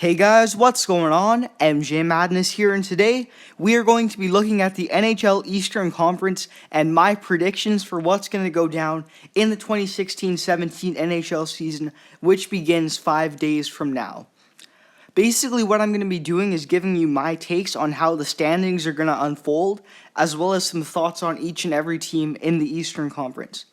Hey guys, what's going on? MJ Madness here, and today we are going to be looking at the NHL Eastern Conference and my predictions for what's going to go down in the 2016-17 NHL season, which begins 5 days from now. Basically, what I'm going to be doing is giving you my takes on how the standings are going to unfold, as well as some thoughts on each and every team in the Eastern Conference.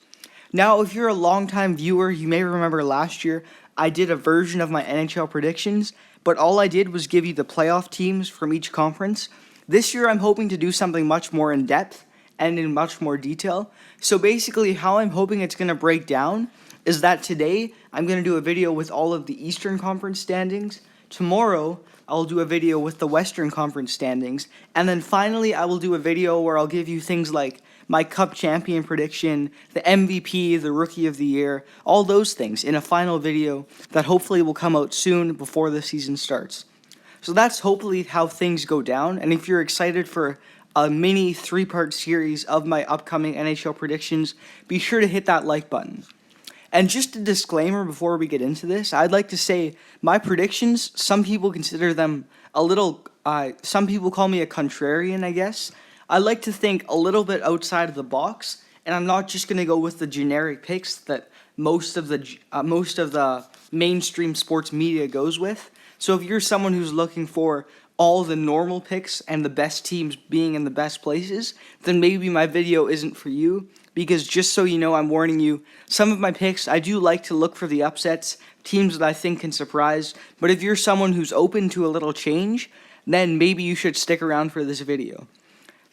Now, if you're a longtime viewer, you may remember last year I did a version of my NHL predictions, but all I did was give you the playoff teams from each conference. This year, I'm hoping to do something much more in depth and in much more detail. So basically, how I'm hoping it's going to break down is that today, I'm going to do a video with all of the Eastern Conference standings. Tomorrow, I'll do a video with the Western Conference standings. And then finally, I will do a video where I'll give you things like my Cup champion prediction, the MVP, the Rookie of the Year, all those things in a final video that hopefully will come out soon before the season starts. So that's hopefully how things go down, and if you're excited for a mini 3-part series of my upcoming NHL predictions, be sure to hit that like button. And just a disclaimer before we get into this, I'd like to say my predictions, some people consider them a little, some people call me a contrarian, I guess. I like to think a little bit outside of the box, and I'm not just going to go with the generic picks that most of the mainstream sports media goes with. So if you're someone who's looking for all the normal picks and the best teams being in the best places, then maybe my video isn't for you, because just so you know, I'm warning you, some of my picks, I do like to look for the upsets, teams that I think can surprise, but if you're someone who's open to a little change, then maybe you should stick around for this video.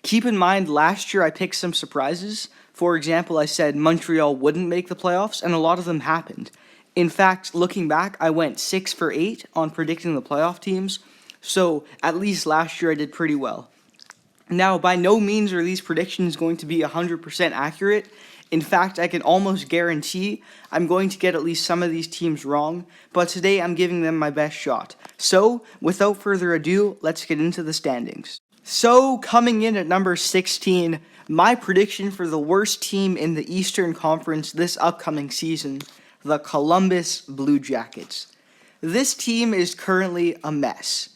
Keep in mind, last year I picked some surprises. For example, I said Montreal wouldn't make the playoffs, and a lot of them happened. In fact, looking back, I went 6 for 8 on predicting the playoff teams, so at least last year I did pretty well. Now, by no means are these predictions going to be 100% accurate. In fact, I can almost guarantee I'm going to get at least some of these teams wrong, but today I'm giving them my best shot. So, without further ado, let's get into the standings. So, coming in at number 16, my prediction for the worst team in the Eastern Conference this upcoming season, the Columbus Blue Jackets. This team is currently a mess.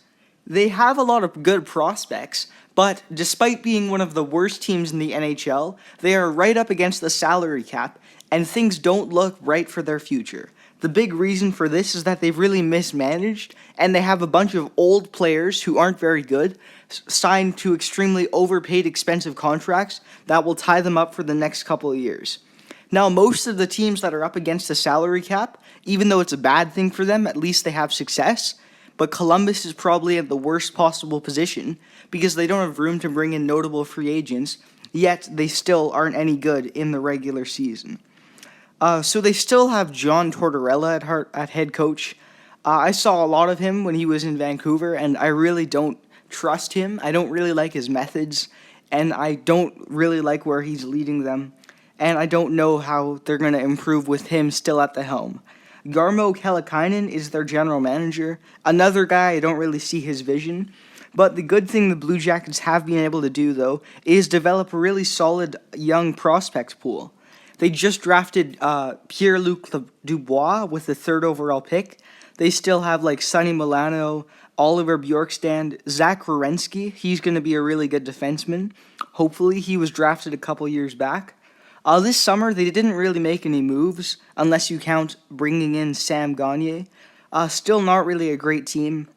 They have a lot of good prospects, but despite being one of the worst teams in the NHL, they are right up against the salary cap, and things don't look right for their future. The big reason for this is that they've really mismanaged, and they have a bunch of old players who aren't very good, signed to extremely overpaid expensive contracts that will tie them up for the next couple of years. Now, most of the teams that are up against the salary cap, even though it's a bad thing for them, at least they have success, but Columbus is probably at the worst possible position because they don't have room to bring in notable free agents, yet they still aren't any good in the regular season. So they still have John Tortorella at head coach. I saw a lot of him when he was in Vancouver, and I really don't trust him. I don't really like his methods, and I don't really like where he's leading them, and I don't know how they're going to improve with him still at the helm. Jarmo Kekalainen is their general manager, another guy I don't really see his vision, but the good thing the Blue Jackets have been able to do, though, is develop a really solid young prospect pool. They just drafted Pierre-Luc Dubois with the 3rd overall pick. They still have like Sonny Milano, Oliver Bjorkstrand, Zach Werenski. He's going to be a really good defenseman. Hopefully, he was drafted a couple years back. This summer, they didn't really make any moves, unless you count bringing in Sam Gagner. Still not really a great team.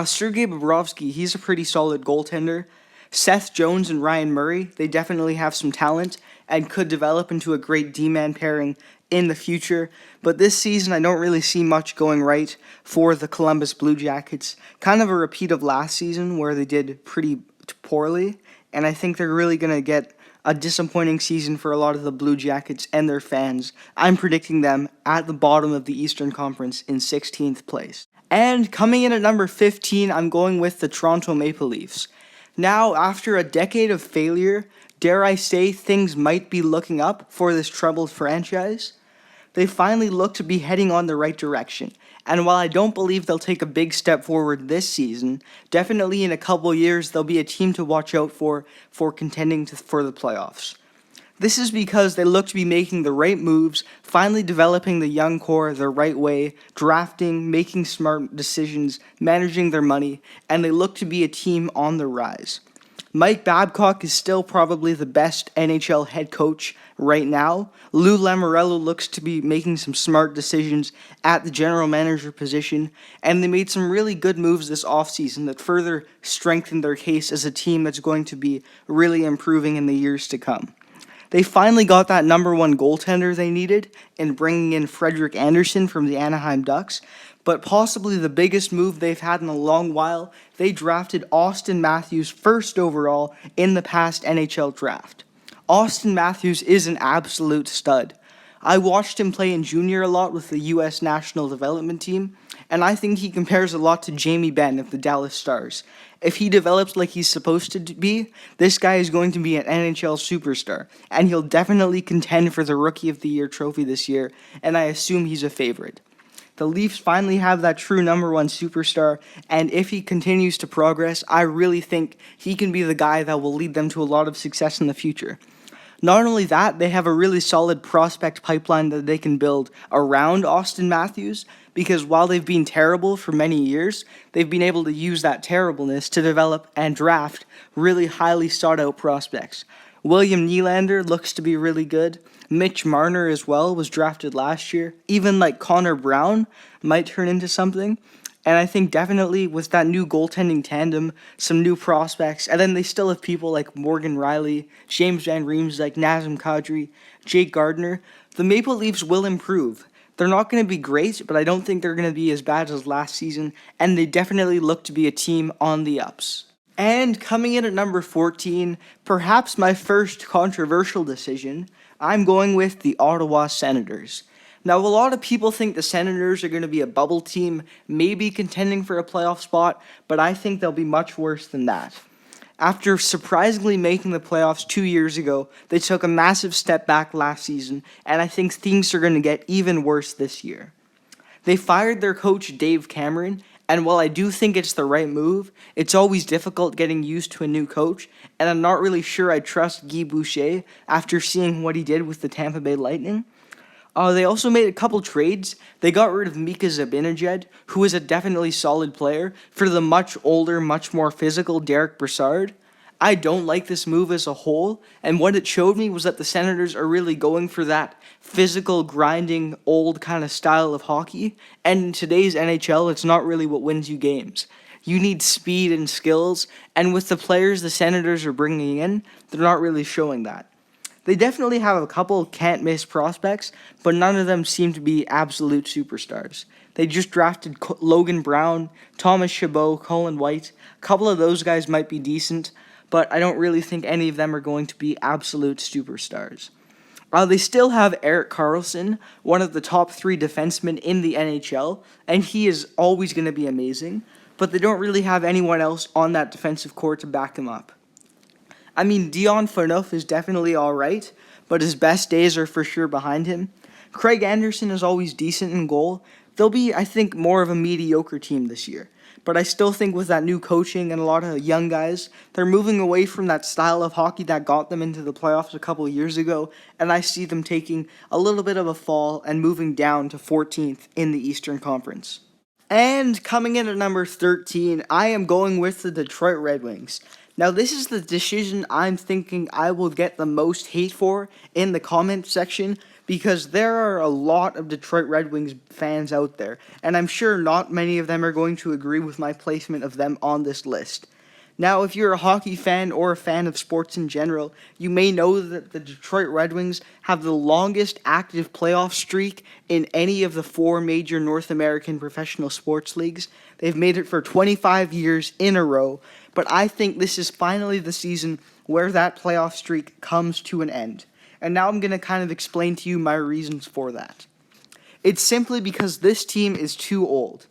Sergei Bobrovsky, he's a pretty solid goaltender. Seth Jones and Ryan Murray, they definitely have some talent and could develop into a great D-man pairing in the future. But this season, I don't really see much going right for the Columbus Blue Jackets. Kind of a repeat of last season where they did pretty poorly. And I think they're really going to get a disappointing season for a lot of the Blue Jackets and their fans. I'm predicting them at the bottom of the Eastern Conference in 16th place. And coming in at number 15, I'm going with the Toronto Maple Leafs. Now, after a decade of failure, dare I say things might be looking up for this troubled franchise. They finally look to be heading on the right direction, and while I don't believe they'll take a big step forward this season, definitely in a couple years they'll be a team to watch out for contending for the playoffs. This is because they look to be making the right moves, finally developing the young core the right way, drafting, making smart decisions, managing their money, and they look to be a team on the rise. Mike Babcock is still probably the best NHL head coach right now. Lou Lamoriello looks to be making some smart decisions at the general manager position, and they made some really good moves this offseason that further strengthened their case as a team that's going to be really improving in the years to come. They finally got that number one goaltender they needed in bringing in Frederik Andersen from the Anaheim Ducks, but possibly the biggest move they've had in a long while, they drafted Auston Matthews first overall in the past NHL draft. Auston Matthews is an absolute stud. I watched him play in junior a lot with the U.S. National Development Team, and I think he compares a lot to Jamie Benn of the Dallas Stars. If he develops like he's supposed to be, this guy is going to be an NHL superstar, and he'll definitely contend for the Rookie of the Year trophy this year, and I assume he's a favorite. The Leafs finally have that true number one superstar, and if he continues to progress, I really think he can be the guy that will lead them to a lot of success in the future. Not only that, they have a really solid prospect pipeline that they can build around Auston Matthews, because while they've been terrible for many years, they've been able to use that terribleness to develop and draft really highly sought-out prospects. William Nylander looks to be really good. Mitch Marner as well was drafted last year. Even like Connor Brown might turn into something. And I think definitely with that new goaltending tandem, some new prospects, and then they still have people like Morgan Riley, James Van Riemsdyk, Nazem Kadri, Jake Gardiner. The Maple Leafs will improve. They're not going to be great, but I don't think they're going to be as bad as last season, and they definitely look to be a team on the ups. And coming in at number 14, perhaps my first controversial decision, I'm going with the Ottawa Senators. Now, a lot of people think the Senators are going to be a bubble team, maybe contending for a playoff spot, but I think they'll be much worse than that. After surprisingly making the playoffs 2 years ago, they took a massive step back last season, and I think things are going to get even worse this year. They fired their coach, Dave Cameron, and while I do think it's the right move, it's always difficult getting used to a new coach, and I'm not really sure I trust Guy Boucher after seeing what he did with the Tampa Bay Lightning. They also made a couple trades. They got rid of Mika Zibanejad, who is a definitely solid player, for the much older, much more physical Derek Brassard. I don't like this move as a whole, and what it showed me was that the Senators are really going for that physical, grinding, old kind of style of hockey, and in today's NHL, it's not really what wins you games. You need speed and skills, and with the players the Senators are bringing in, they're not really showing that. They definitely have a couple can't-miss prospects, but none of them seem to be absolute superstars. They just drafted Logan Brown, Thomas Chabot, Colin White. A couple of those guys might be decent, but I don't really think any of them are going to be absolute superstars. They still have Erik Karlsson, one of the top 3 defensemen in the NHL, and he is always going to be amazing, but they don't really have anyone else on that defensive core to back him up. I mean, Dion Phaneuf is definitely alright, but his best days are for sure behind him. Craig Anderson is always decent in goal. They'll be, I think, more of a mediocre team this year. But I still think with that new coaching and a lot of young guys, they're moving away from that style of hockey that got them into the playoffs a couple of years ago, and I see them taking a little bit of a fall and moving down to 14th in the Eastern Conference. And coming in at number 13, I am going with the Detroit Red Wings. Now, this is the decision I'm thinking I will get the most hate for in the comment section, because there are a lot of Detroit Red Wings fans out there, and I'm sure not many of them are going to agree with my placement of them on this list. Now, if you're a hockey fan or a fan of sports in general, you may know that the Detroit Red Wings have the longest active playoff streak in any of the 4 major North American professional sports leagues. They've made it for 25 years in a row, but I think this is finally the season where that playoff streak comes to an end. And now I'm going to kind of explain to you my reasons for that. It's simply because this team is too old.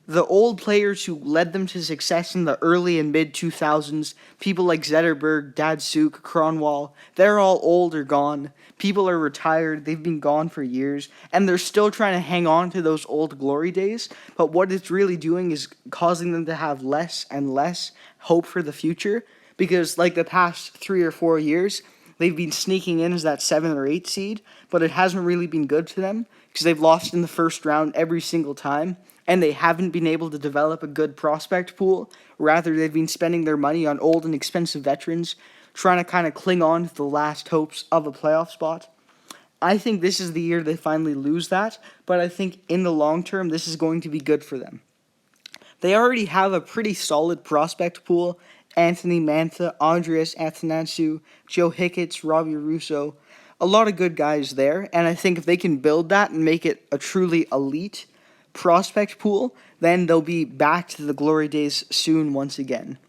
The old players who led them to success in the early and mid-2000s, people like Zetterberg, Datsuk, Kronwall, they're all old or gone. People are retired, they've been gone for years, and they're still trying to hang on to those old glory days, but what it's really doing is causing them to have less and less hope for the future, because like the past 3 or 4 years, they've been sneaking in as that 7 or 8 seed, but it hasn't really been good to them because they've lost in the first round every single time, and they haven't been able to develop a good prospect pool. Rather, they've been spending their money on old and expensive veterans, trying to kind of cling on to the last hopes of a playoff spot. I think this is the year they finally lose that, but I think in the long term, this is going to be good for them. They already have a pretty solid prospect pool. Anthony Mantha, Andreas Athanasiou, Joe Hicketts, Robbie Russo. A lot of good guys there, and I think if they can build that and make it a truly elite prospect pool, then they'll be back to the glory days soon once again.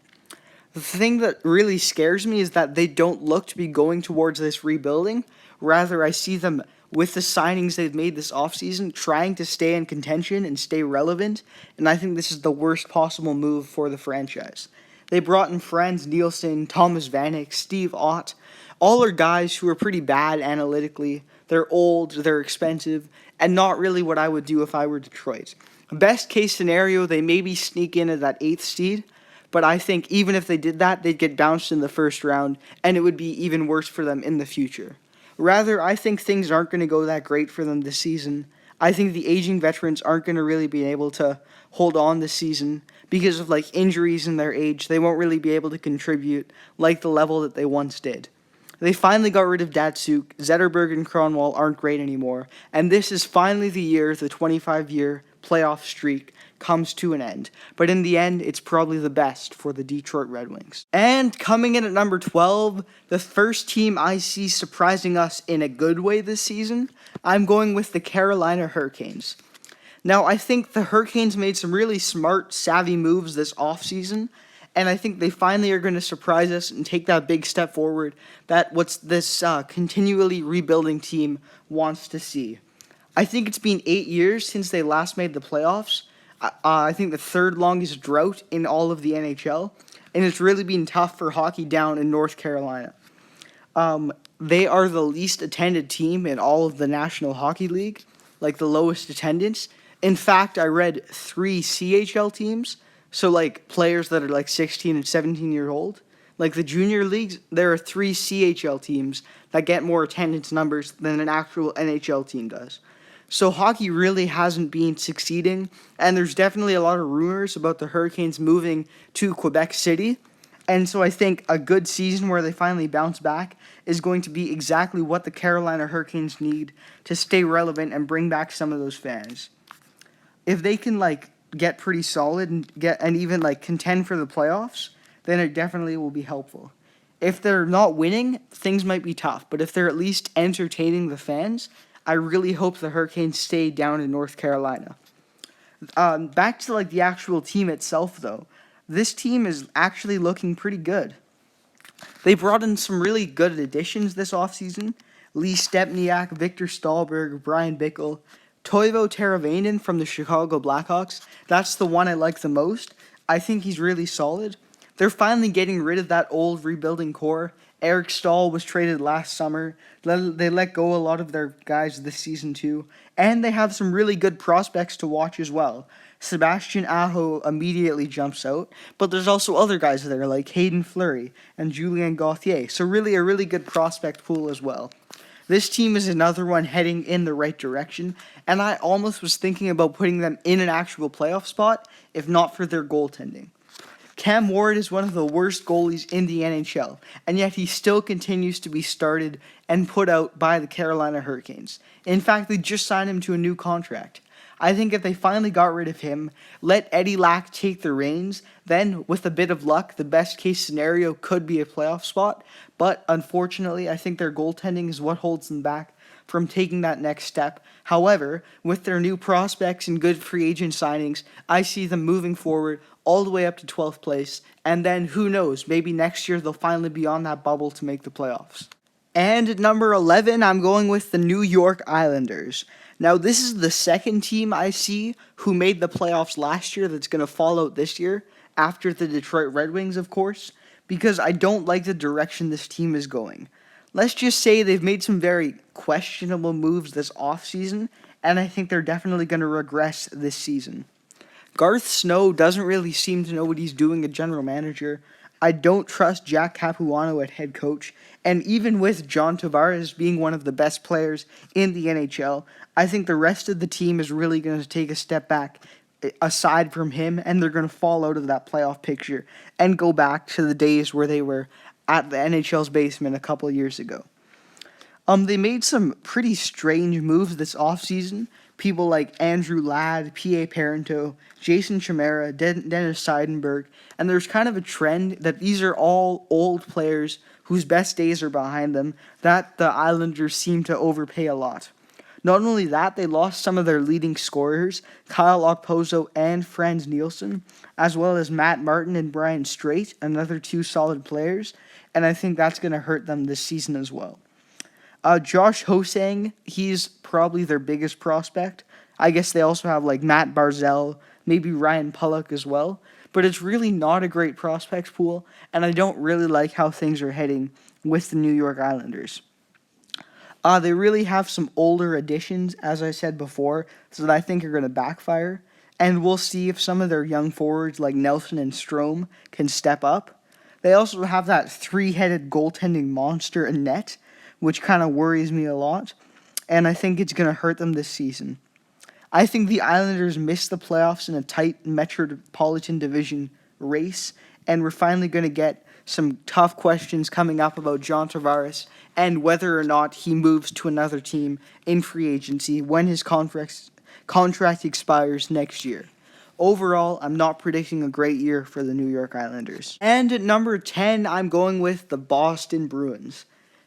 The thing that really scares me is that they don't look to be going towards this rebuilding. Rather, I see them, with the signings they've made this offseason, trying to stay in contention and stay relevant, and I think this is the worst possible move for the franchise. They brought in Franz Nielsen, Thomas Vanek, Steve Ott. All are guys who are pretty bad analytically. They're old, they're expensive, and not really what I would do if I were Detroit. Best case scenario, they maybe sneak in at that 8th seed, but I think even if they did that, they'd get bounced in the first round, and it would be even worse for them in the future. Rather, I think things aren't going to go that great for them this season. I think the aging veterans aren't going to really be able to hold on this season because of injuries and their age. They won't really be able to contribute like the level that they once did. They finally got rid of Datsuk. Zetterberg and Cronwall aren't great anymore, and this is finally the year the 25-year playoff streak comes to an end. But in the end, it's probably the best for the Detroit Red Wings. And coming in at number 12, the first team I see surprising us in a good way this season, I'm going with the Carolina Hurricanes. Now, I think the Hurricanes made some really smart, savvy moves this offseason, and I think they finally are going to surprise us and take that big step forward that what's this continually rebuilding team wants to see. I think it's been 8 years since they last made the playoffs. I think the third longest drought in all of the NHL, and it's really been tough for hockey down in North Carolina. They are the least attended team in all of the National Hockey League, the lowest attendance. In fact, I read 3 CHL teams, so players that are 16 and 17 years old. The junior leagues, there are 3 CHL teams that get more attendance numbers than an actual NHL team does. So hockey really hasn't been succeeding, and there's definitely a lot of rumors about the Hurricanes moving to Quebec City. And so I think a good season where they finally bounce back is going to be exactly what the Carolina Hurricanes need to stay relevant and bring back some of those fans. If they can get pretty solid and even contend for the playoffs, then it definitely will be helpful. If they're not winning, things might be tough, but if they're at least entertaining the fans, I really hope the Hurricanes stay down in North Carolina. Back to the actual team itself, though. This team is actually looking pretty good. They brought in some really good additions this offseason. Lee Stepniak, Victor Stahlberg, Brian Bickle, Toivo Teravainen from the Chicago Blackhawks. That's the one I like the most. I think he's really solid. They're finally getting rid of that old rebuilding core. Eric Stahl was traded last summer. They let go a lot of their guys this season too. And they have some really good prospects to watch as well. Sebastian Aho immediately jumps out, but there's also other guys there like Hayden Fleury and Julien Gauthier. So really a really good prospect pool as well. This team is another one heading in the right direction, and I almost was thinking about putting them in an actual playoff spot if not for their goaltending. Cam Ward is one of the worst goalies in the NHL, and yet he still continues to be started and put out by the Carolina Hurricanes. In fact, they just signed him to a new contract. I think if they finally got rid of him, let Eddie Lack take the reins, then with a bit of luck, the best case scenario could be a playoff spot. But unfortunately, I think their goaltending is what holds them back from taking that next step. However, with their new prospects and good free agent signings, I see them moving forward all the way up to 12th place. And then who knows, maybe next year they'll finally be on that bubble to make the playoffs. And at number 11, I'm going with the New York Islanders. Now, this is the second team I see who made the playoffs last year that's going to fall out this year, after the Detroit Red Wings, of course, because I don't like the direction this team is going. Let's just say they've made some very questionable moves this offseason, and I think they're definitely going to regress this season. Garth Snow doesn't really seem to know what he's doing as general manager. I don't trust Jack Capuano at head coach, and even with John Tavares being one of the best players in the NHL, I think the rest of the team is really going to take a step back aside from him, and they're going to fall out of that playoff picture and go back to the days where they were at the NHL's basement a couple years ago. They made some pretty strange moves this offseason. People like Andrew Ladd, P.A. Parento, Jason Chimera, Dennis Seidenberg, and there's kind of a trend that these are all old players whose best days are behind them that the Islanders seem to overpay a lot. Not only that, they lost some of their leading scorers, Kyle Okposo and Franz Nielsen, as well as Matt Martin and Brian Straight, another two solid players, and I think that's going to hurt them this season as well. Josh Hosang, he's probably their biggest prospect. I guess they also have like Matt Barzell, maybe Ryan Pulock as well. But it's really not a great prospect pool, and I don't really like how things are heading with the New York Islanders. They really have some older additions, as I said before, so that I think are going to backfire. And we'll see if some of their young forwards like Nelson and Strome can step up. They also have that three-headed goaltending monster in net, which kind of worries me a lot, and I think it's going to hurt them this season. I think the Islanders missed the playoffs in a tight Metropolitan Division race, and we're finally going to get some tough questions coming up about John Tavares and whether or not he moves to another team in free agency when his contract expires next year. Overall, I'm not predicting a great year for the New York Islanders. And at number 10, I'm going with the Boston Bruins.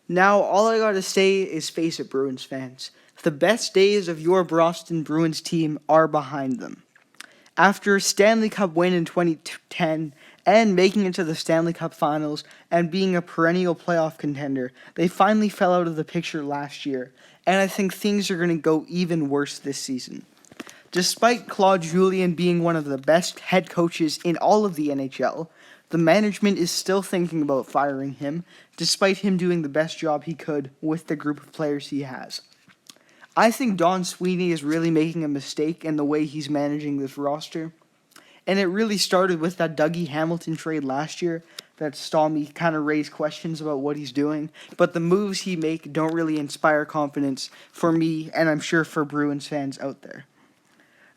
Now, all I gotta say is face it, Bruins fans. The best days of your Boston Bruins team are behind them. After a Stanley Cup win in 2010 and making it to the Stanley Cup Finals and being a perennial playoff contender, they finally fell out of the picture last year, and I think things are going to go even worse this season. Despite Claude Julien being one of the best head coaches in all of the NHL, the management is still thinking about firing him, despite him doing the best job he could with the group of players he has. I think Don Sweeney is really making a mistake in the way he's managing this roster, and it really started with that Dougie Hamilton trade last year that saw me kind of raise questions about what he's doing, but the moves he make don't really inspire confidence for me, and I'm sure for Bruins fans out there.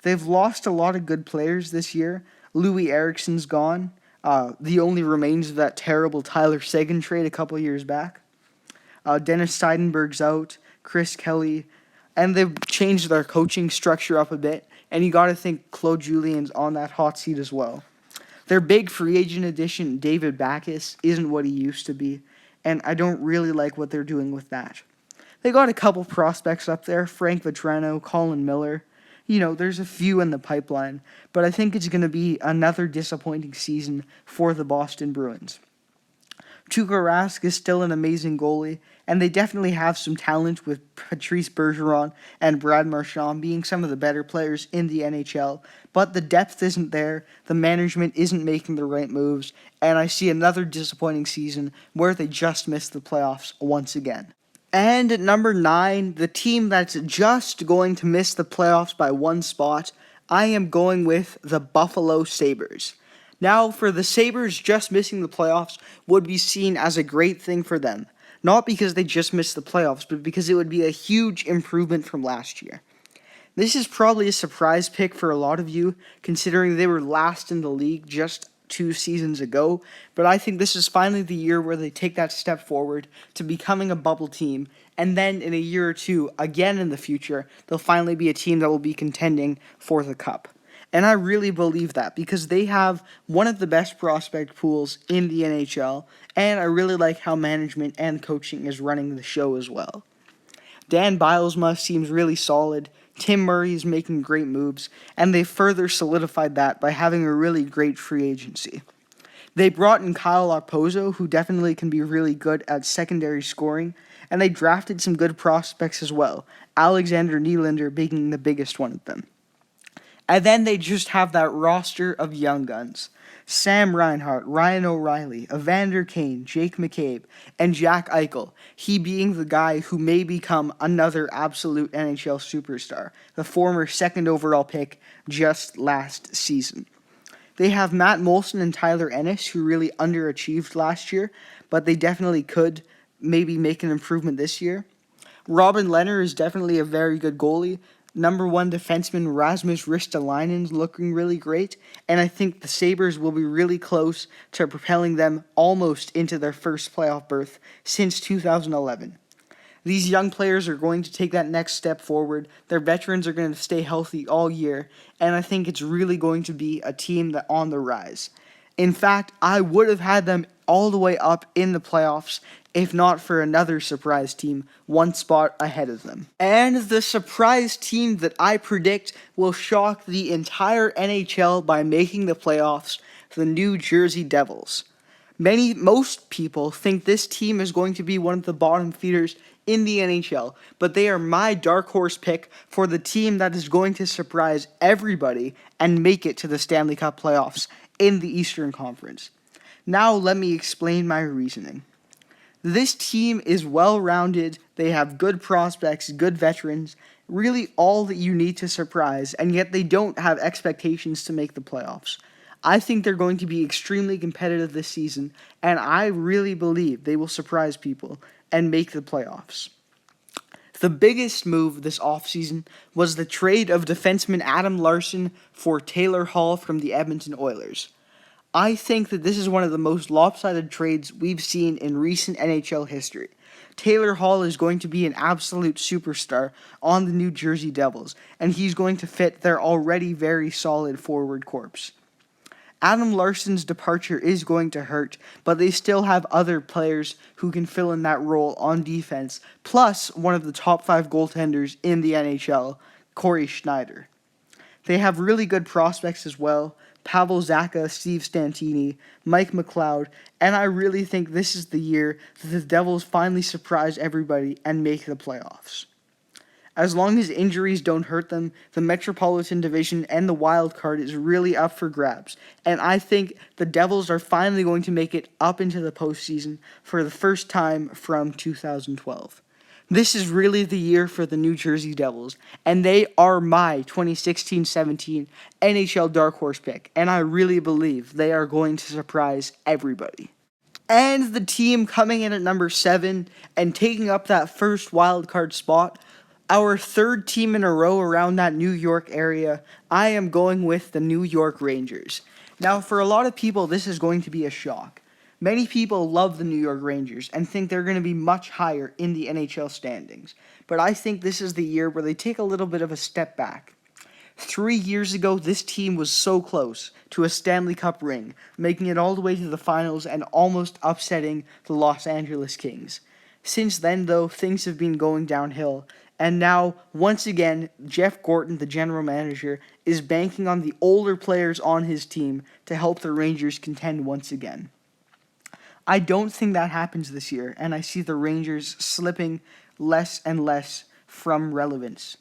They've lost a lot of good players this year. Louis Eriksson's gone. The only remains of that terrible Tyler Seguin trade a couple years back. Dennis Seidenberg's out, Chris Kelly, and they've changed their coaching structure up a bit, and you got to think Claude Julien's on that hot seat as well. Their big free agent addition, David Backes, isn't what he used to be, and I don't really like what they're doing with that. They got a couple prospects up there, Frank Vetrano, Colin Miller. You know, there's a few in the pipeline, but I think it's going to be another disappointing season for the Boston Bruins. Tuukka Rask is still an amazing goalie, and they definitely have some talent with Patrice Bergeron and Brad Marchand being some of the better players in the NHL, but the depth isn't there, the management isn't making the right moves, and I see another disappointing season where they just missed the playoffs once again. And at number 9, the team that's just going to miss the playoffs by one spot, I am going with the Buffalo Sabres. Now, for the Sabres, just missing the playoffs would be seen as a great thing for them. Not because they just missed the playoffs, but because it would be a huge improvement from last year. This is probably a surprise pick for a lot of you, considering they were last in the league just 2 seasons ago, but I think this is finally the year where they take that step forward to becoming a bubble team, and then in a year or two, again in the future, they'll finally be a team that will be contending for the Cup. And I really believe that because they have one of the best prospect pools in the NHL, and I really like how management and coaching is running the show as well. Dan Bylsma seems really solid. Tim Murray is making great moves, and they further solidified that by having a really great free agency. They brought in Kyle Okposo, who definitely can be really good at secondary scoring, and they drafted some good prospects as well, Alexander Nylander being the biggest one of them. And then they just have that roster of young guns. Sam Reinhart, Ryan O'Reilly, Evander Kane, Jake McCabe, and Jack Eichel, he being the guy who may become another absolute NHL superstar, the former second overall pick just last season. They have Matt Molson and Tyler Ennis, who really underachieved last year, but they definitely could maybe make an improvement this year. Robin Lehner is definitely a very good goalie. Number one defenseman Rasmus Ristolainen's looking really great, and I think the Sabres will be really close to propelling them almost into their first playoff berth since 2011. These young players are going to take that next step forward. Their veterans are going to stay healthy all year, and I think it's really going to be a team that on the rise. In fact, I would have had them all the way up in the playoffs if not for another surprise team one spot ahead of them. And the surprise team that I predict will shock the entire NHL by making the playoffs, the New Jersey Devils. Most people think this team is going to be one of the bottom feeders in the NHL, but they are my dark horse pick for the team that is going to surprise everybody and make it to the Stanley Cup playoffs in the Eastern Conference. Now let me explain my reasoning. This team is well-rounded, they have good prospects, good veterans, really all that you need to surprise, and yet they don't have expectations to make the playoffs. I think they're going to be extremely competitive this season, and I really believe they will surprise people and make the playoffs. The biggest move this offseason was the trade of defenseman Adam Larson for Taylor Hall from the Edmonton Oilers. I think that this is one of the most lopsided trades we've seen in recent NHL history. Taylor Hall is going to be an absolute superstar on the New Jersey Devils, and he's going to fit their already very solid forward corps. Adam Larson's departure is going to hurt, but they still have other players who can fill in that role on defense, plus one of the top 5 goaltenders in the NHL, Corey Schneider. They have really good prospects as well. Pavel Zacha, Steve Stantini, Mike McLeod, and I really think this is the year that the Devils finally surprise everybody and make the playoffs. As long as injuries don't hurt them, the Metropolitan Division and the wild card is really up for grabs, and I think the Devils are finally going to make it up into the postseason for the first time from 2012. This is really the year for the New Jersey Devils, and they are my 2016-17 NHL Dark Horse pick, and I really believe they are going to surprise everybody. And the team coming in at number 7 and taking up that first wild card spot, our third team in a row around that New York area, I am going with the New York Rangers. Now, for a lot of people, this is going to be a shock. Many people love the New York Rangers and think they're going to be much higher in the NHL standings, but I think this is the year where they take a little bit of a step back. 3 years ago, this team was so close to a Stanley Cup ring, making it all the way to the finals and almost upsetting the Los Angeles Kings. Since then, though, things have been going downhill, and now, once again, Jeff Gorton, the general manager, is banking on the older players on his team to help the Rangers contend once again. I don't think that happens this year, and I see the Rangers slipping less and less from relevance.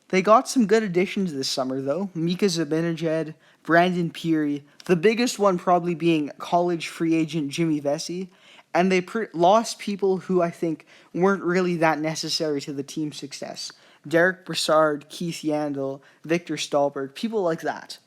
They got some good additions this summer, though. Mika Zibanejad, Brandon Peary, the biggest one probably being college free agent Jimmy Vesey, and they lost people who I think weren't really that necessary to the team's success. Derek Brassard, Keith Yandel, Victor Stahlberg, people like that.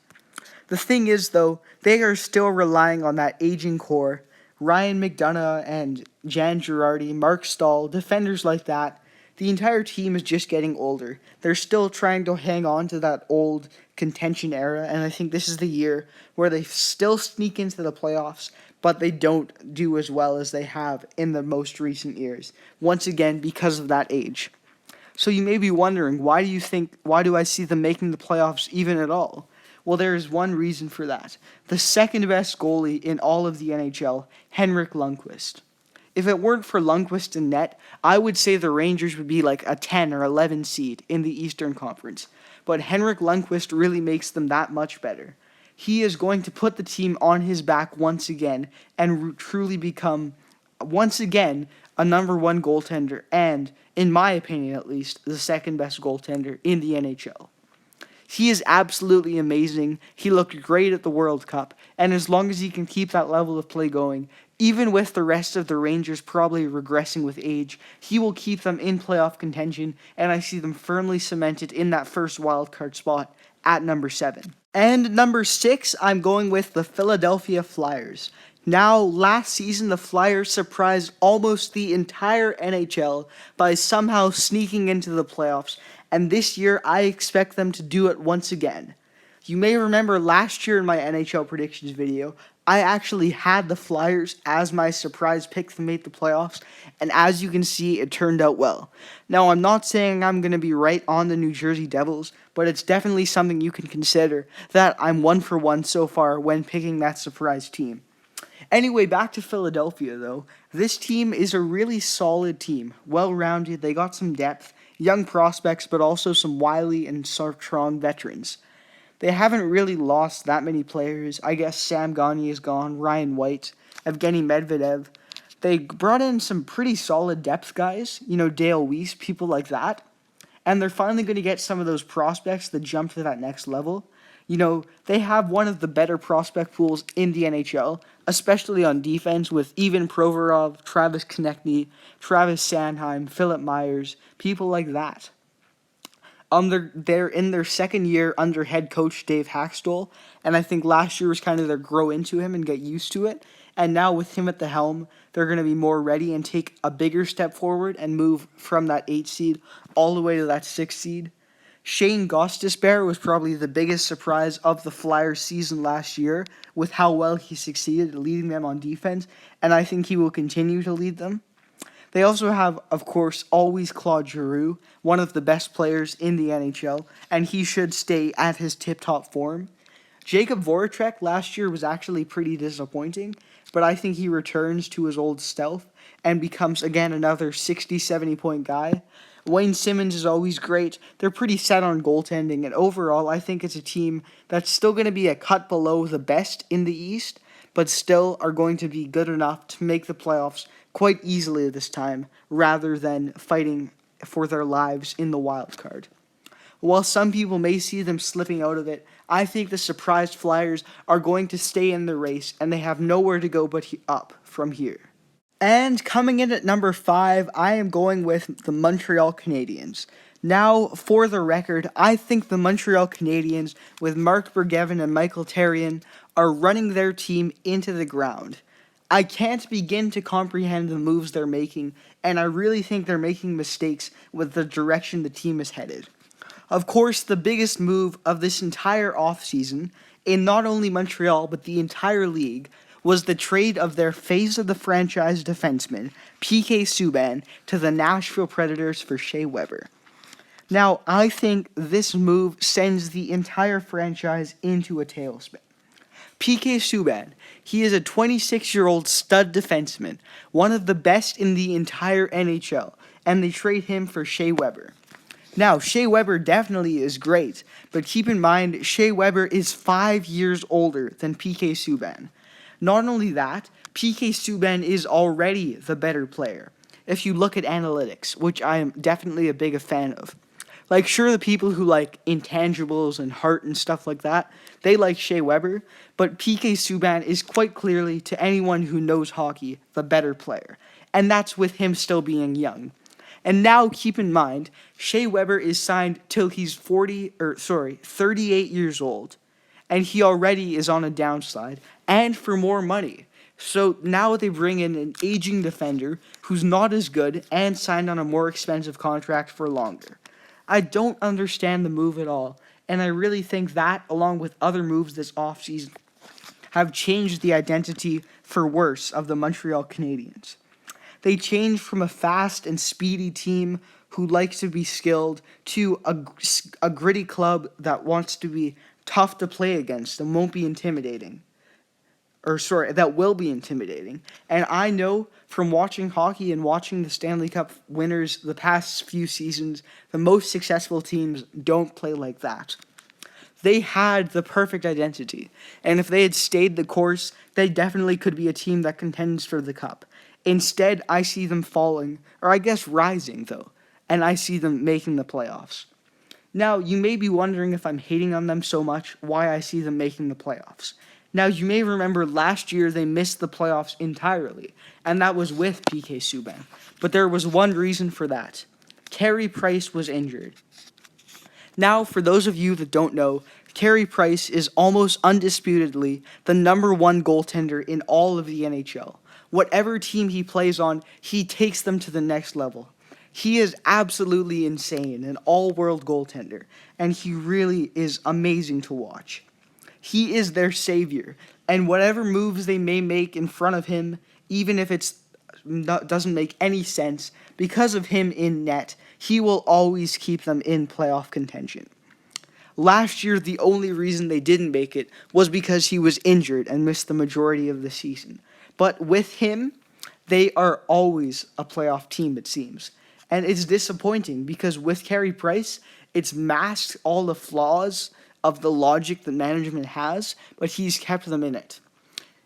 The thing is, though, they are still relying on that aging core. Ryan McDonough and Jan Girardi, Mark Stahl, defenders like that. The entire team is just getting older. They're still trying to hang on to that old contention era, and I think this is the year where they still sneak into the playoffs, but they don't do as well as they have in the most recent years, once again because of that age. So you may be wondering, why do I see them making the playoffs even at all? Well, there is one reason for that. The second best goalie in all of the NHL, Henrik Lundqvist. If it weren't for Lundqvist in net, I would say the Rangers would be like a 10 or 11 seed in the Eastern Conference. But Henrik Lundqvist really makes them that much better. He is going to put the team on his back once again and truly become, once again, a number 1 goaltender and, in my opinion at least, the second best goaltender in the NHL. He is absolutely amazing. He looked great at the World Cup, and as long as he can keep that level of play going, even with the rest of the Rangers probably regressing with age, he will keep them in playoff contention, and I see them firmly cemented in that first wildcard spot at number 7. And number 6, I'm going with the Philadelphia Flyers. Now, last season, the Flyers surprised almost the entire NHL by somehow sneaking into the playoffs, and this year I expect them to do it once again. You may remember last year in my NHL predictions video, I actually had the Flyers as my surprise pick to make the playoffs, and as you can see, it turned out well. Now, I'm not saying I'm going to be right on the New Jersey Devils, but it's definitely something you can consider that I'm 1-for-1 so far when picking that surprise team. Anyway, back to Philadelphia, though. This team is a really solid team, well-rounded. They got some depth, young prospects, but also some wily and strong veterans. They haven't really lost that many players. I guess Sam Gagner is gone, Ryan White, Evgeny Medvedev. They brought in some pretty solid depth guys, Dale Weiss, people like that. And they're finally going to get some of those prospects that jump to that next level. They have one of the better prospect pools in the NHL, especially on defense with Ivan Provorov, Travis Konechny, Travis Sanheim, Philip Myers, people like that. They're in their second year under head coach Dave Haxtell, and I think last year was kind of their grow into him and get used to it. And now with him at the helm, they're going to be more ready and take a bigger step forward and move from that 8 seed all the way to that 6 seed. Shane Gostisbehere was probably the biggest surprise of the Flyers season last year with how well he succeeded leading them on defense, and I think he will continue to lead them. They also have, of course, always Claude Giroux, one of the best players in the NHL, and he should stay at his tip-top form. Jacob Voracek last year was actually pretty disappointing, but I think he returns to his old stealth and becomes, again, another 60, 70-point guy. Wayne Simmons is always great. They're pretty set on goaltending, and overall, I think it's a team that's still going to be a cut below the best in the East, but still are going to be good enough to make the playoffs quite easily this time, rather than fighting for their lives in the wild card. While some people may see them slipping out of it, I think the surprised Flyers are going to stay in the race, and they have nowhere to go but up from here. And coming in at number 5, I am going with the Montreal Canadiens. Now, for the record, I think the Montreal Canadiens, with Mark Bergevin and Michael Therrien, are running their team into the ground. I can't begin to comprehend the moves they're making, and I really think they're making mistakes with the direction the team is headed. Of course, the biggest move of this entire offseason, in not only Montreal but the entire league, was the trade of their face of the franchise defenseman, PK Subban, to the Nashville Predators for Shea Weber. Now, I think this move sends the entire franchise into a tailspin. PK Subban, he is a 26-year-old stud defenseman, one of the best in the entire NHL, and they trade him for Shea Weber. Now, Shea Weber definitely is great, but keep in mind, Shea Weber is 5 years older than PK Subban. Not only that, PK Subban is already the better player, if you look at analytics, which I am definitely a big fan of. Like, sure, the people who like intangibles and heart and stuff like that, they like Shea Weber, but PK Subban is quite clearly, to anyone who knows hockey, the better player. And that's with him still being young. And now, keep in mind, Shea Weber is signed till he's 38 years old. And he already is on a downslide, and for more money. So now they bring in an aging defender who's not as good and signed on a more expensive contract for longer. I don't understand the move at all, and I really think that, along with other moves this offseason, have changed the identity for worse of the Montreal Canadiens. They changed from a fast and speedy team who likes to be skilled to a gritty club that wants to be tough to play against and won't be intimidating. That will be intimidating. And I know from watching hockey and watching the Stanley Cup winners the past few seasons, the most successful teams don't play like that. They had the perfect identity, and if they had stayed the course, they definitely could be a team that contends for the cup. Instead, I see them falling, or I guess rising, though, and I see them making the playoffs. Now, you may be wondering if I'm hating on them so much, why I see them making the playoffs. Now, you may remember last year they missed the playoffs entirely, and that was with PK Subban. But there was one reason for that. Carey Price was injured. Now, for those of you that don't know, Carey Price is almost undisputedly the number one goaltender in all of the NHL. Whatever team he plays on, he takes them to the next level. He is absolutely insane, an all-world goaltender, and he really is amazing to watch. He is their savior, and whatever moves they may make in front of him, even if doesn't make any sense, because of him in net, he will always keep them in playoff contention. Last year, the only reason they didn't make it was because he was injured and missed the majority of the season. But with him, they are always a playoff team, it seems. And it's disappointing because with Carey Price, it's masked all the flaws of the logic that management has, but he's kept them in it.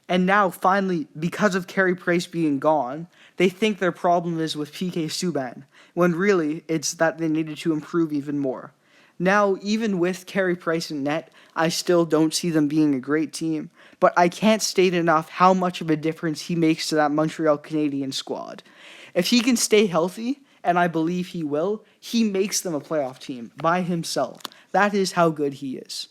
And now, finally, because of Carey Price being gone, they think their problem is with PK Subban, when really it's that they needed to improve even more. Now, even with Carey Price in net, I still don't see them being a great team, but I can't state enough how much of a difference he makes to that Montreal Canadiens squad. If he can stay healthy, and I believe he will, he makes them a playoff team by himself. That is how good he is.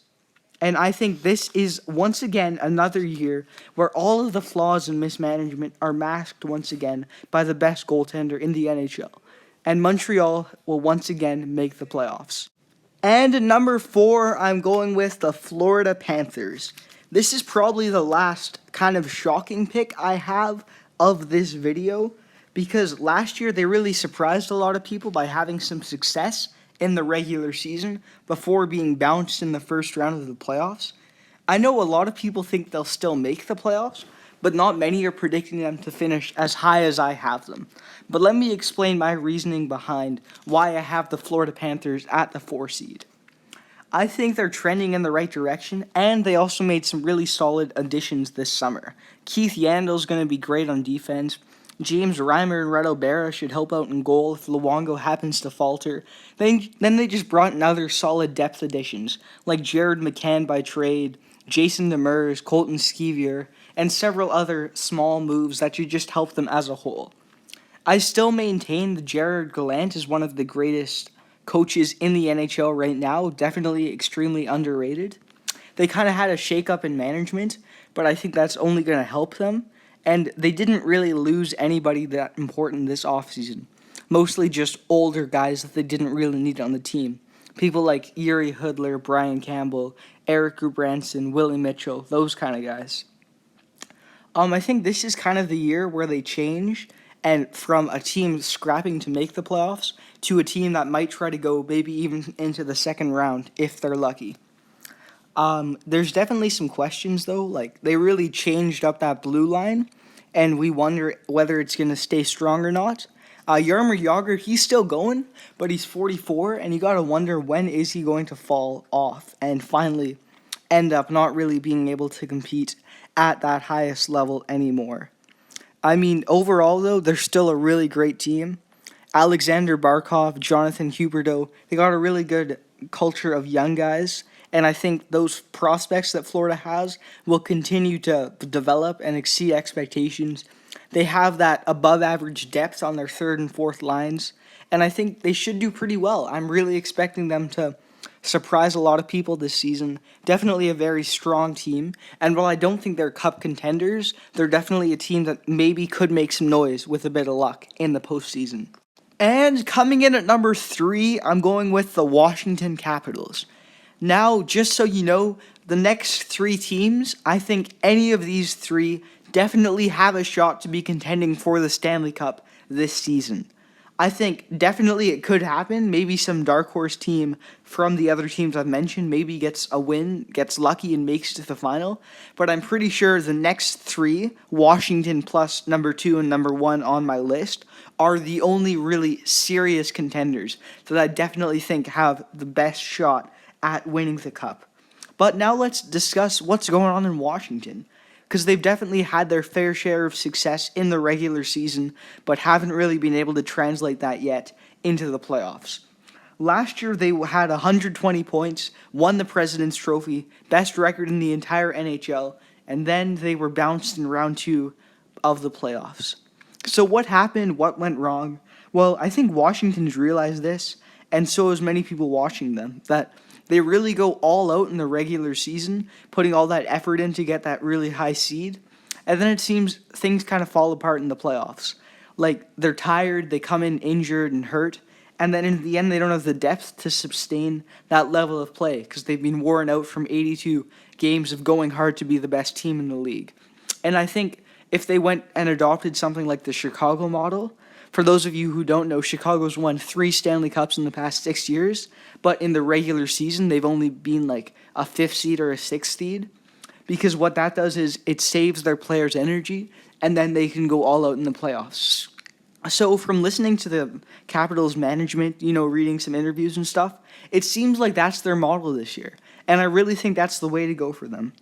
And I think this is, once again, another year where all of the flaws and mismanagement are masked once again by the best goaltender in the NHL. And Montreal will once again make the playoffs. And at number 4, I'm going with the Florida Panthers. This is probably the last kind of shocking pick I have of this video, because last year they really surprised a lot of people by having some success in the regular season before being bounced in the first round of the playoffs. I know a lot of people think they'll still make the playoffs, but not many are predicting them to finish as high as I have them. But let me explain my reasoning behind why I have the Florida Panthers at the 4 seed. I think they're trending in the right direction, and they also made some really solid additions this summer. Keith Yandle's going to be great on defense. James Reimer and Reto Berra should help out in goal if Luongo happens to falter. Then they just brought in other solid depth additions, like Jared McCann by trade, Jason Demers, Colton Sceviour, and several other small moves that should just help them as a whole. I still maintain that Gerard Gallant is one of the greatest coaches in the NHL right now, definitely extremely underrated. They kind of had a shakeup in management, but I think that's only going to help them. And they didn't really lose anybody that important this offseason. Mostly just older guys that they didn't really need on the team. People like Yuri Hoodler, Brian Campbell, Eric Gudbranson, Willie Mitchell, those kind of guys. I think this is kind of the year where they change, and from a team scrapping to make the playoffs to a team that might try to go maybe even into the second round if they're lucky. There's definitely some questions, though. Like, they really changed up that blue line, and we wonder whether it's going to stay strong or not. Jaromir Jagr, he's still going, but he's 44, and you got to wonder when is he going to fall off and finally end up not really being able to compete at that highest level anymore. I mean, overall, though, they're still a really great team. Alexander Barkov, Jonathan Huberdeau, they got a really good culture of young guys. And I think those prospects that Florida has will continue to develop and exceed expectations. They have that above-average depth on their third and fourth lines, and I think they should do pretty well. I'm really expecting them to surprise a lot of people this season. Definitely a very strong team, and while I don't think they're cup contenders, they're definitely a team that maybe could make some noise with a bit of luck in the postseason. And coming in at number 3, I'm going with the Washington Capitals. Now, just so you know, the next 3 teams, I think any of these 3 definitely have a shot to be contending for the Stanley Cup this season. I think definitely it could happen. Maybe some dark horse team from the other teams I've mentioned maybe gets a win, gets lucky, and makes it to the final. But I'm pretty sure the next 3, Washington plus number 2 and number 1 on my list, are the only really serious contenders that I definitely think have the best shot at winning the cup. But now let's discuss what's going on in Washington, because they've definitely had their fair share of success in the regular season, but haven't really been able to translate that yet into the playoffs. Last year, they had 120 points, won the President's Trophy, best record in the entire NHL, and then they were bounced in round 2 of the playoffs. So what happened? What went wrong? Well, I think Washington's realized this, and so has many people watching them, that They really go all out in the regular season, putting all that effort in to get that really high seed. And then it seems things kind of fall apart in the playoffs. Like, they're tired, they come in injured and hurt, and then in the end, they don't have the depth to sustain that level of play because they've been worn out from 82 games of going hard to be the best team in the league. And I think if they went and adopted something like the Chicago model, for those of you who don't know, Chicago's won 3 Stanley Cups in the past 6 years, but in the regular season, they've only been like a 5th seed or a 6th seed. Because what that does is it saves their players' energy, and then they can go all out in the playoffs. So from listening to the Capitals management, reading some interviews and stuff, it seems like that's their model this year. And I really think that's the way to go for them.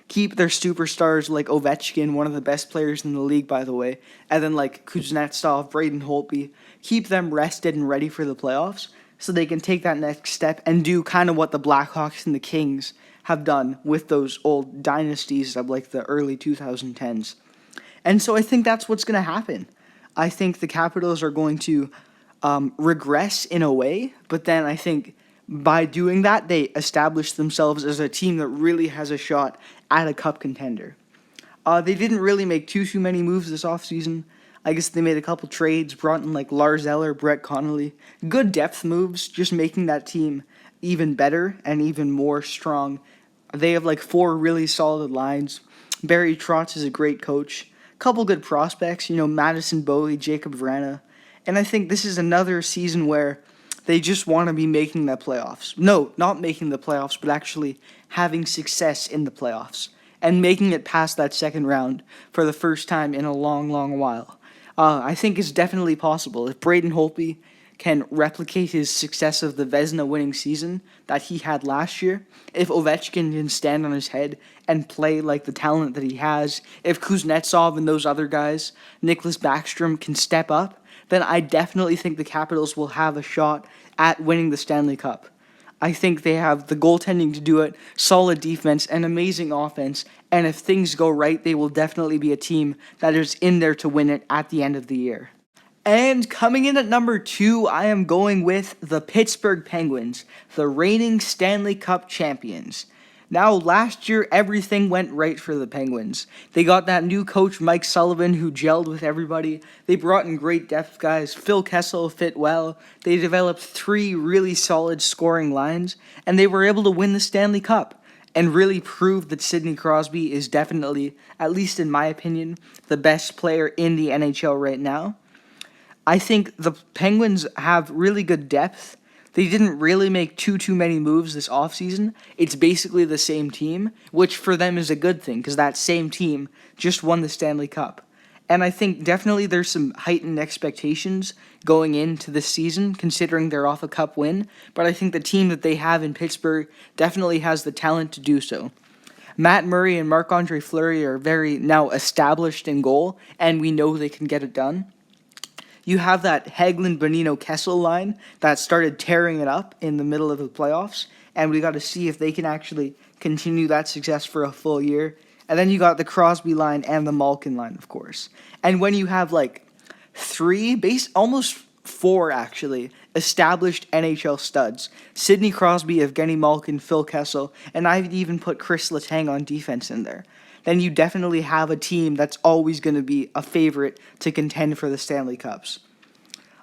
Keep their superstars like Ovechkin, one of the best players in the league, by the way, and then like Kuznetsov, Braden Holtby. Keep them rested and ready for the playoffs so they can take that next step and do kind of what the Blackhawks and the Kings have done with those old dynasties of like the early 2010s. And so I think that's what's going to happen. I think the Capitals are going to regress in a way, but then I think by doing that, they establish themselves as a team that really has a shot at a cup contender. They didn't really make too many moves this offseason. I guess they made a couple trades, brought in like Lars Eller, Brett Connolly. Good depth moves, just making that team even better and even more strong. They have like 4 really solid lines. Barry Trotz is a great coach. Couple good prospects, Madison Bowie, Jacob Vrana. And I think this is another season where they just want to be making the playoffs. No, not making the playoffs, but actually having success in the playoffs and making it past that second round for the first time in a long, long while. I think it's definitely possible. If Braden Holtby can replicate his success of the Vezina winning season that he had last year, if Ovechkin can stand on his head and play like the talent that he has, if Kuznetsov and those other guys, Nicholas Backstrom, can step up, then I definitely think the Capitals will have a shot at winning the Stanley Cup. I think they have the goaltending to do it, solid defense, and amazing offense, and if things go right, they will definitely be a team that is in there to win it at the end of the year. And coming in at number 2, I am going with the Pittsburgh Penguins, the reigning Stanley Cup champions. Now, last year, everything went right for the Penguins. They got that new coach, Mike Sullivan, who gelled with everybody. They brought in great depth guys. Phil Kessel fit well. They developed 3 really solid scoring lines, and they were able to win the Stanley Cup and really prove that Sidney Crosby is definitely, at least in my opinion, the best player in the NHL right now. I think the Penguins have really good depth. They didn't really make too many moves this offseason. It's basically the same team, which for them is a good thing because that same team just won the Stanley Cup. And I think definitely there's some heightened expectations going into this season considering they're off a cup win, but I think the team that they have in Pittsburgh definitely has the talent to do so. Matt Murray and Marc-Andre Fleury are very now established in goal, and we know they can get it done. You have that Hagelin-Bonino-Kessel line that started tearing it up in the middle of the playoffs, and we got to see if they can actually continue that success for a full year. And then you got the Crosby line and the Malkin line, of course. And when you have like almost 4 actually, established NHL studs, Sidney Crosby, Evgeny Malkin, Phil Kessel, and I'd even put Chris Letang on defense in there, then you definitely have a team that's always going to be a favorite to contend for the Stanley Cups.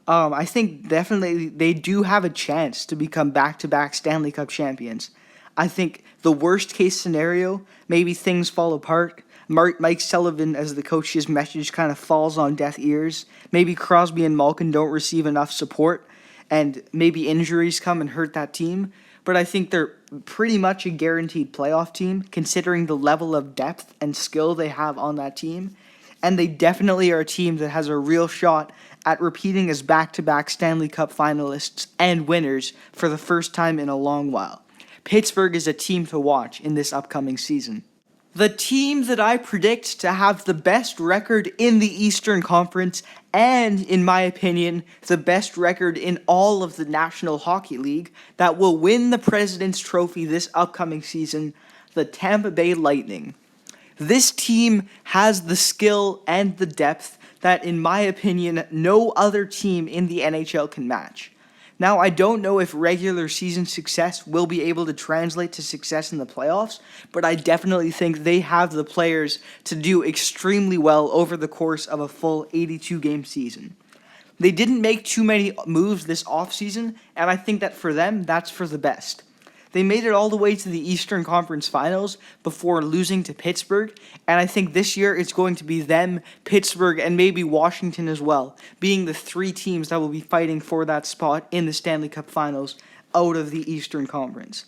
I think definitely they do have a chance to become back-to-back Stanley Cup champions. I think the worst-case scenario, maybe things fall apart. Mike Sullivan, as the coach's message, kind of falls on deaf ears. Maybe Crosby and Malkin don't receive enough support, and maybe injuries come and hurt that team. But I think they're pretty much a guaranteed playoff team, considering the level of depth and skill they have on that team. And they definitely are a team that has a real shot at repeating as back-to-back Stanley Cup finalists and winners for the first time in a long while. Pittsburgh is a team to watch in this upcoming season. The team that I predict to have the best record in the Eastern Conference and, in my opinion, the best record in all of the National Hockey League that will win the President's Trophy this upcoming season, the Tampa Bay Lightning. This team has the skill and the depth that, in my opinion, no other team in the NHL can match. Now, I don't know if regular season success will be able to translate to success in the playoffs, but I definitely think they have the players to do extremely well over the course of a full 82-game season. They didn't make too many moves this offseason, and I think that for them, that's for the best. They made it all the way to the Eastern Conference Finals before losing to Pittsburgh, and I think this year it's going to be them, Pittsburgh, and maybe Washington as well, being the three teams that will be fighting for that spot in the Stanley Cup Finals out of the Eastern Conference.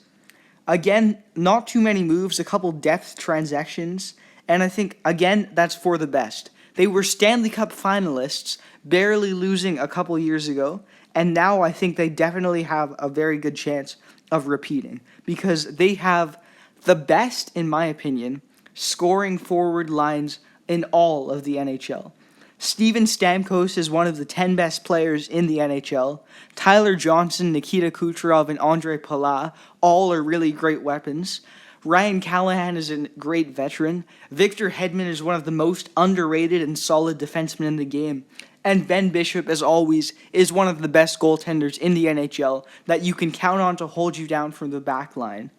Again, not too many moves, a couple depth transactions, and I think, again, that's for the best. They were Stanley Cup finalists, barely losing a couple years ago, and now I think they definitely have a very good chance of repeating because they have the best, in my opinion, scoring forward lines in all of the NHL. Steven Stamkos is one of the 10 best players in the NHL. Tyler Johnson, Nikita Kucherov, and Andre Palat all are really great weapons. Ryan Callahan is a great veteran. Victor Hedman is one of the most underrated and solid defensemen in the game. And Ben Bishop, as always, is one of the best goaltenders in the NHL that you can count on to hold you down from the back line.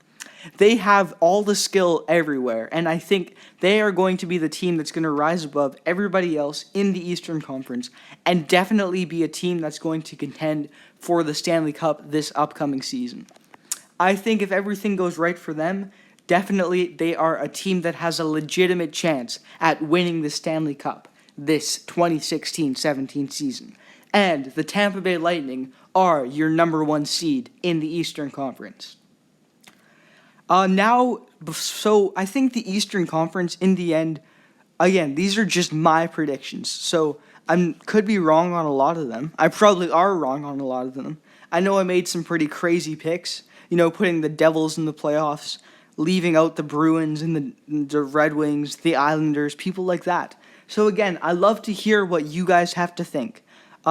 They have all the skill everywhere, and I think they are going to be the team that's going to rise above everybody else in the Eastern Conference and definitely be a team that's going to contend for the Stanley Cup this upcoming season. I think if everything goes right for them, definitely they are a team that has a legitimate chance at winning the Stanley Cup this 2016-17 season. And the Tampa Bay Lightning are your number one seed in the Eastern Conference. So I think the Eastern Conference, in the end, again, these are just my predictions. So I could be wrong on a lot of them. I probably are wrong on a lot of them. I know I made some pretty crazy picks, putting the Devils in the playoffs, leaving out the Bruins and the Red Wings, the Islanders, people like that. So again, I love to hear what you guys have to think.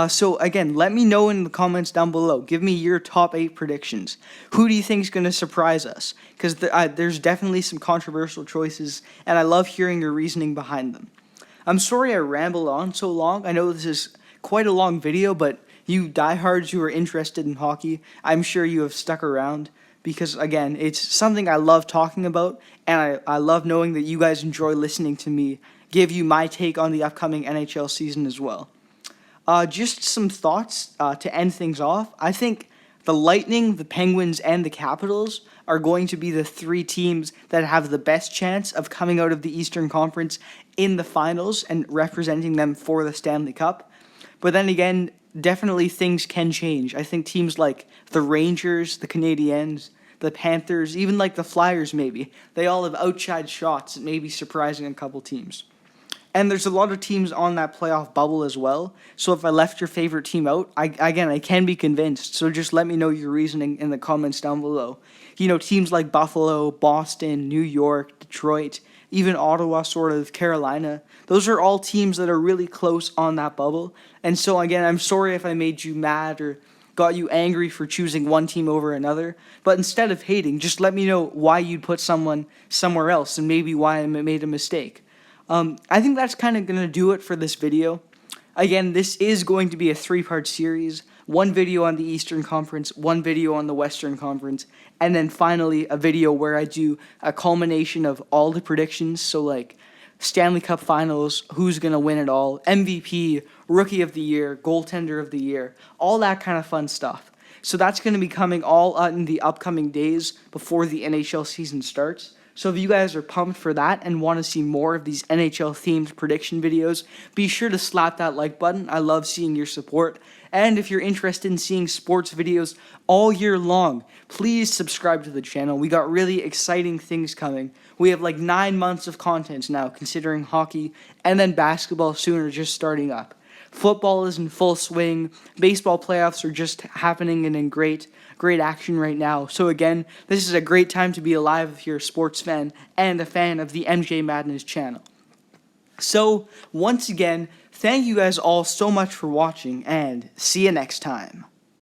So again, let me know in the comments down below. Give me your top 8 predictions. Who do you think is going to surprise us? Because there's definitely some controversial choices, and I love hearing your reasoning behind them. I'm sorry I rambled on so long. I know this is quite a long video, but you diehards who are interested in hockey, I'm sure you have stuck around. Because, again, it's something I love talking about, and I love knowing that you guys enjoy listening to me give you my take on the upcoming NHL season as well. Just some thoughts to end things off. I think the Lightning, the Penguins, and the Capitals are going to be the 3 teams that have the best chance of coming out of the Eastern Conference in the finals and representing them for the Stanley Cup. But then again, definitely things can change. I think teams like the Rangers, the Canadiens, the Panthers, even like the Flyers maybe, they all have outside shots at maybe surprising a couple teams. And there's a lot of teams on that playoff bubble as well. So if I left your favorite team out, I can be convinced. So just let me know your reasoning in the comments down below. Teams like Buffalo, Boston, New York, Detroit, even Ottawa, sort of, Carolina. Those are all teams that are really close on that bubble. And so again, I'm sorry if I made you mad or got you angry for choosing one team over another. But instead of hating, just let me know why you'd put someone somewhere else and maybe why I made a mistake. I think that's kind of going to do it for this video. Again, this is going to be a 3-part series. One video on the Eastern Conference, one video on the Western Conference, and then finally a video where I do a culmination of all the predictions. So like Stanley Cup Finals, who's going to win it all, MVP, Rookie of the Year, Goaltender of the Year, all that kind of fun stuff. So that's going to be coming all in the upcoming days before the NHL season starts. So if you guys are pumped for that and want to see more of these NHL-themed prediction videos, be sure to slap that like button. I love seeing your support. And if you're interested in seeing sports videos all year long, please subscribe to the channel. We got really exciting things coming. We have like 9 months of content now, considering hockey, and then basketball soon are just starting up. Football is in full swing. Baseball playoffs are just happening and in great action right now. So again, this is a great time to be alive if you're a sports fan and a fan of the MJ Madness channel. So once again, thank you guys all so much for watching, and see you next time.